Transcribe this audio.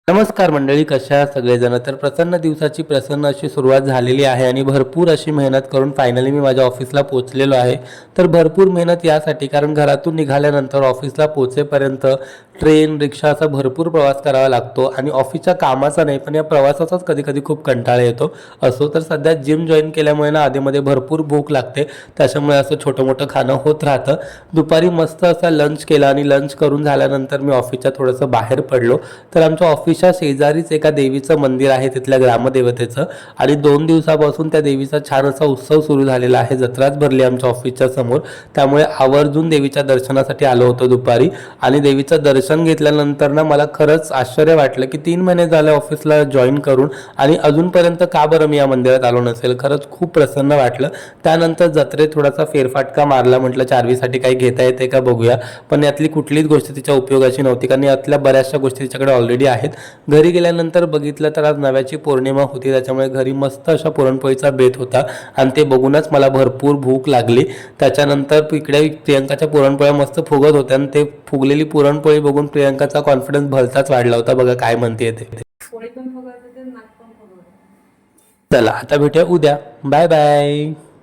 नमस्कार मंडळी, कशा आहात सगळेजण. तर प्रसन्न दिवसाची प्रसन्न अशी सुरुवात झालेली आहे आणि भरपूर अशी मेहनत करून फायनली मी माझ्या ऑफिसला पोहोचलेलो आहे. तर भरपूर मेहनत यासाठी, कारण घरातून निघाल्यानंतर ऑफिसला पोहोचेपर्यंत ट्रेन, रिक्षा असा भरपूर प्रवास करावा लागतो आणि ऑफिसच्या कामाचा नाही पण या प्रवासाचाच कधी कधी खूप कंटाळा येतो. असो तर सध्या जिम जॉईन केल्यामुळे ना आधीमध्ये भरपूर भूक लागते, त्याच्यामुळे असं छोटं मोठं खाणं होत राहतं. दुपारी मस्त असा लंच केला आणि लंच करून झाल्यानंतर मी ऑफिसच्या थोडंसं बाहेर पडलो. तर आमच्या ऑफिसच्या शेजारीच एका देवीचं मंदिर आहे, तिथल्या ग्रामदेवतेचं, आणि 2 दिवसापासून त्या देवीचा छान असा उत्सव सुरू झालेला आहे. जत्राच भरली आमच्या ऑफिसच्या समोर, त्यामुळे आवर्जून देवीच्या दर्शनासाठी आलो होतो दुपारी. आणि देवीचं दर्शन घेतल्यानंतर ना मला खरंच आश्चर्य वाटलं की 3 महिने झाले ऑफिसला जॉईन करून आणि अजूनपर्यंत का बरं मी या मंदिरात आलो नसेल. खरंच खूप प्रसन्न वाटलं. त्यानंतर जत्रेत थोडासा फेरफाटका मारला, म्हटलं चारवीसाठी काही घेता येते का बघूया, पण यातली कुठलीच गोष्ट तिच्या उपयोगाची नव्हती, कारण यातल्या बऱ्याचशा गोष्टी तिच्याकडे ऑलरेडी आहेत. घरी गेल्यानंतर बघितलं तर आज नव्याची पौर्णिमा होती, त्याच्यामुळे घरी मस्त अशा पुरणपोळीचा बेत होता आणि ते बघूनच मला भरपूर भूक लागली. त्याच्यानंतर इकडे प्रियंकाच्या पुरणपोळ्या मस्त फुगत होत्या आणि ते फुगलेली पुरणपोळी बघून प्रियंकाचा कॉन्फिडन्स भलताच वाढला होता. बघा काय म्हणते ते. चला आता भेटूया उद्या. Bye bye.